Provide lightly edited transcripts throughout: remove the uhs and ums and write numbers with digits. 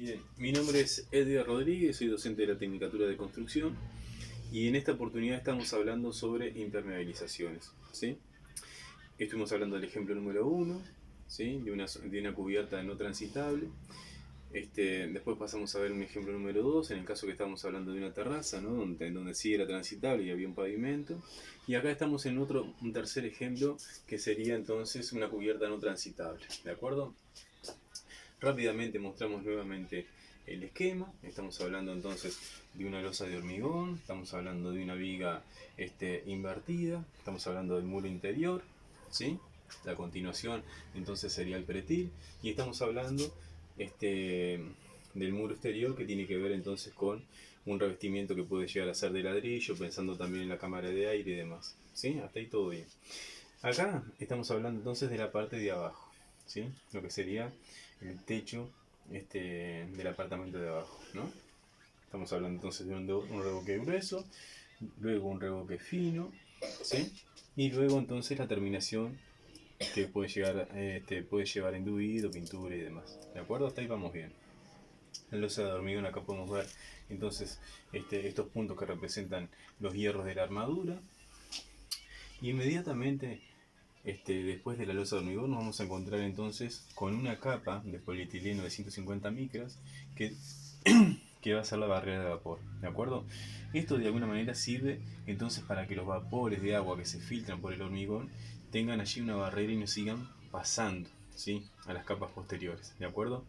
Bien, mi nombre es Edgar Rodríguez, soy docente de la Tecnicatura de Construcción y en esta oportunidad estamos hablando sobre impermeabilizaciones, ¿sí? Estuvimos hablando del ejemplo número uno, ¿sí? De una cubierta no transitable. Después pasamos a ver un ejemplo número 2 en el caso que estábamos hablando de una terraza, ¿no? donde sí era transitable y había un pavimento. Y acá estamos en un tercer ejemplo que sería entonces una cubierta no transitable, ¿de acuerdo? Rápidamente mostramos nuevamente el esquema. Estamos hablando entonces de una losa de hormigón, estamos hablando de una viga invertida, estamos hablando del muro interior, ¿sí? La continuación entonces sería el pretil, y estamos hablando del muro exterior, que tiene que ver entonces con un revestimiento que puede llegar a ser de ladrillo, pensando también en la cámara de aire y demás, ¿sí? Hasta ahí todo bien. Acá estamos hablando entonces de la parte de abajo, ¿sí? Lo que sería el techo del apartamento de abajo, ¿no? Estamos hablando entonces de un revoque grueso, luego un revoque fino, ¿sí? Y luego entonces la terminación que puede llevar enduido, pintura y demás, ¿de acuerdo? Hasta ahí vamos bien. La losa de hormigón, acá podemos ver entonces estos puntos que representan los hierros de la armadura. Y inmediatamente después de la losa de hormigón nos vamos a encontrar entonces con una capa de polietileno de 150 micras que, que va a ser la barrera de vapor, ¿de acuerdo? Esto de alguna manera sirve entonces para que los vapores de agua que se filtran por el hormigón tengan allí una barrera y no sigan pasando, ¿sí? A las capas posteriores, ¿de acuerdo?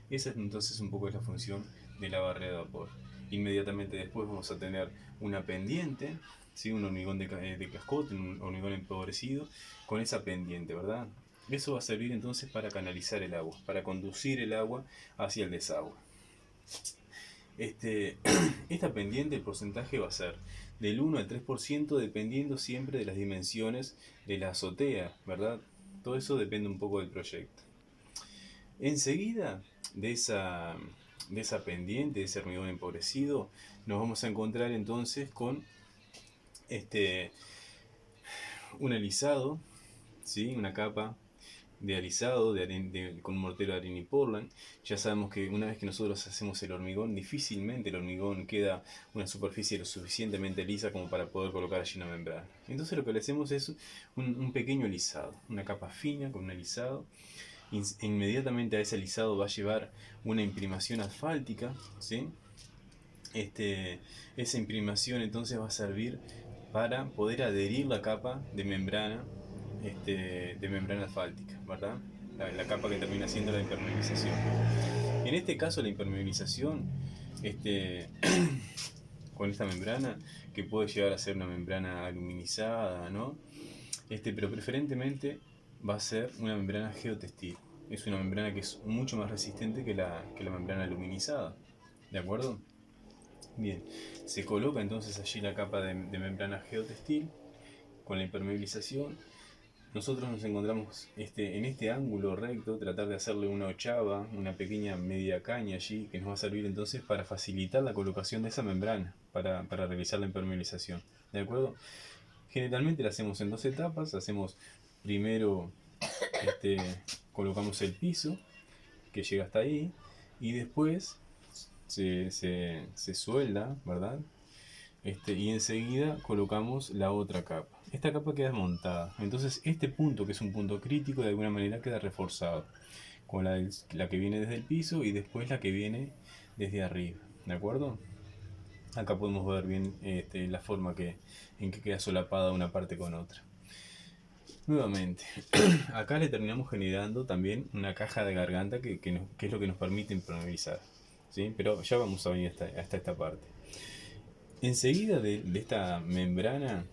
Esa es entonces un poco la función de la barrera de vapor. Inmediatamente después vamos a tener una pendiente, ¿sí? Un hormigón de cascote, un hormigón empobrecido, con esa pendiente, ¿verdad? Eso va a servir entonces para canalizar el agua, para conducir el agua hacia el desagüe. Esta pendiente, el porcentaje va a ser del 1 al 3%, dependiendo siempre de las dimensiones de la azotea, ¿verdad? Todo eso depende un poco del proyecto. Enseguida de esa pendiente, de ese hormigón empobrecido, nos vamos a encontrar entonces con un alisado, ¿sí? Una capa de alisado con un mortero de arena y Portland. Ya sabemos que una vez que nosotros hacemos el hormigón, difícilmente el hormigón queda una superficie lo suficientemente lisa como para poder colocar allí una membrana. Entonces lo que le hacemos es un pequeño alisado, una capa fina con un alisado. Inmediatamente a ese alisado va a llevar una imprimación asfáltica, ¿sí? Esa imprimación entonces va a servir para poder adherir la capa de membrana asfáltica, ¿verdad? La capa que termina siendo la impermeabilización. En este caso la impermeabilización, con esta membrana, que puede llegar a ser una membrana aluminizada, ¿no? Pero preferentemente va a ser una membrana geotextil. Es una membrana que es mucho más resistente que la membrana aluminizada, ¿de acuerdo? Bien, se coloca entonces allí la capa de membrana geotextil con la impermeabilización. Nosotros nos encontramos en este ángulo recto, tratar de hacerle una ochava, una pequeña media caña allí, que nos va a servir entonces para facilitar la colocación de esa membrana, para realizar la impermeabilización, ¿de acuerdo? Generalmente la hacemos en dos etapas. Hacemos primero, colocamos el piso, que llega hasta ahí, y después se suelda, ¿verdad? Y enseguida colocamos la otra capa. Esta capa queda montada. Entonces este punto, que es un punto crítico, de alguna manera queda reforzado con la que viene desde el piso y después la que viene desde arriba, ¿de acuerdo? Acá podemos ver bien la forma en que queda solapada una parte con otra. Nuevamente, acá le terminamos generando también una caja de garganta que es lo que nos permite impermeabilizar, ¿sí? Pero ya vamos a venir hasta esta parte. Enseguida de esta membrana,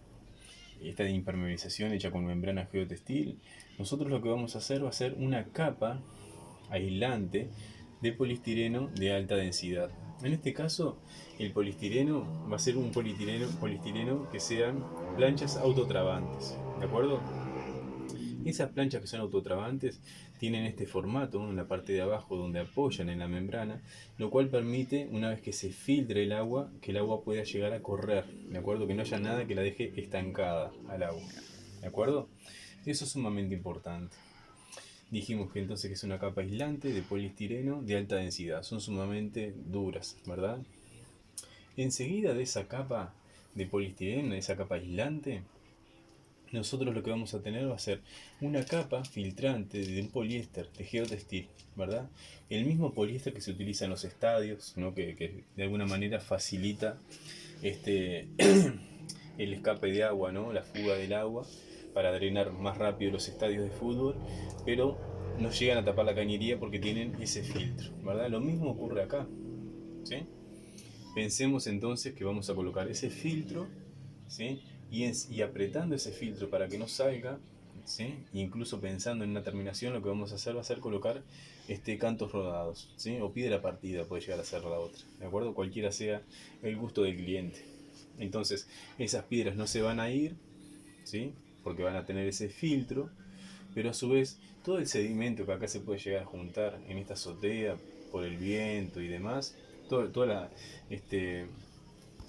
esta de impermeabilización hecha con membrana geotextil, nosotros lo que vamos a hacer va a ser una capa aislante de poliestireno de alta densidad. En este caso, el poliestireno va a ser un poliestireno que sean planchas autotrabantes, ¿de acuerdo? Esas planchas que son autotrabantes tienen este formato en la parte de abajo donde apoyan en la membrana, lo cual permite, una vez que se filtre el agua, que el agua pueda llegar a correr, ¿de acuerdo? Que no haya nada que la deje estancada al agua, ¿de acuerdo? Eso es sumamente importante. Dijimos que entonces que es una capa aislante de poliestireno de alta densidad. Son sumamente duras, ¿verdad? Enseguida de esa capa de poliestireno, de esa capa aislante, nosotros lo que vamos a tener va a ser una capa filtrante de un poliéster, de geotextil, ¿verdad? El mismo poliéster que se utiliza en los estadios, ¿no? Que de alguna manera facilita el escape de agua, ¿no? La fuga del agua para drenar más rápido los estadios de fútbol, pero no llegan a tapar la cañería porque tienen ese filtro, ¿verdad? Lo mismo ocurre acá, ¿sí? Pensemos entonces que vamos a colocar ese filtro, ¿sí? Y apretando ese filtro para que no salga, ¿sí? Incluso pensando en una terminación, lo que vamos a hacer va a ser colocar cantos rodados, ¿sí? O piedra partida puede llegar a ser la otra, ¿de acuerdo? Cualquiera sea el gusto del cliente. Entonces, esas piedras no se van a ir, ¿sí? Porque van a tener ese filtro, pero a su vez todo el sedimento que acá se puede llegar a juntar en esta azotea por el viento y demás, toda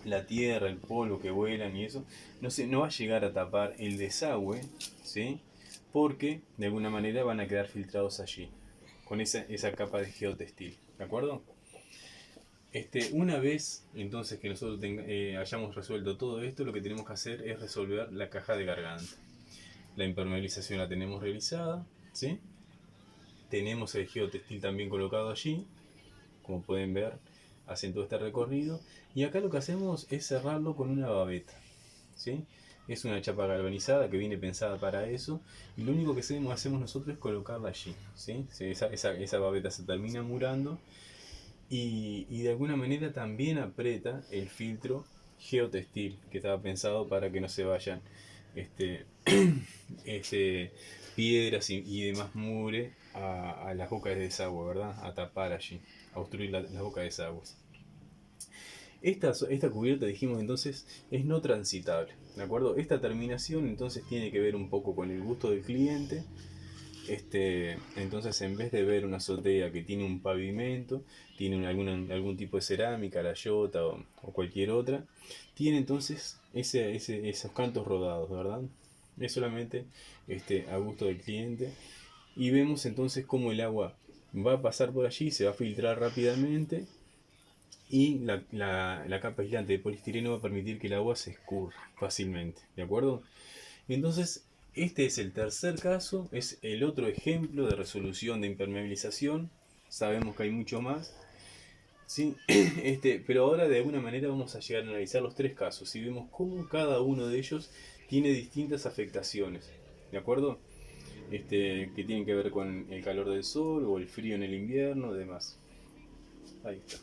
la tierra, el polvo que vuelan y eso, no va a llegar a tapar el desagüe, ¿sí? Porque de alguna manera van a quedar filtrados allí, con esa capa de geotextil, ¿de acuerdo? Una vez entonces que nosotros hayamos resuelto todo esto, lo que tenemos que hacer es resolver la caja de garganta. La impermeabilización la tenemos realizada, ¿sí? Tenemos el geotextil también colocado allí, como pueden ver, hacen todo este recorrido. Y acá lo que hacemos es cerrarlo con una babeta, ¿sí? Es una chapa galvanizada que viene pensada para eso. Y lo único que hacemos nosotros es colocarla allí, ¿sí? Esa babeta se termina murando. Y de alguna manera también aprieta el filtro geotextil que estaba pensado para que no se vayan este, piedras y demás mugre a las bocas de desagüe, ¿verdad? A tapar allí, a obstruir las bocas de desagüe. Esta cubierta, dijimos entonces, es no transitable, ¿de acuerdo? Esta terminación entonces tiene que ver un poco con el gusto del cliente. Entonces, en vez de ver una azotea que tiene un pavimento, tiene algún tipo de cerámica, la yota o cualquier otra, tiene entonces esos cantos rodados, ¿verdad? Es solamente a gusto del cliente. Y vemos entonces cómo el agua va a pasar por allí, se va a filtrar rápidamente y la capa aislante de poliestireno va a permitir que el agua se escurra fácilmente, ¿de acuerdo? Entonces, este es el tercer caso, es el otro ejemplo de resolución de impermeabilización. Sabemos que hay mucho más, ¿sí? Pero ahora de alguna manera vamos a llegar a analizar los tres casos y vemos cómo cada uno de ellos tiene distintas afectaciones, ¿de acuerdo? Que tienen que ver con el calor del sol o el frío en el invierno y demás. Ahí está.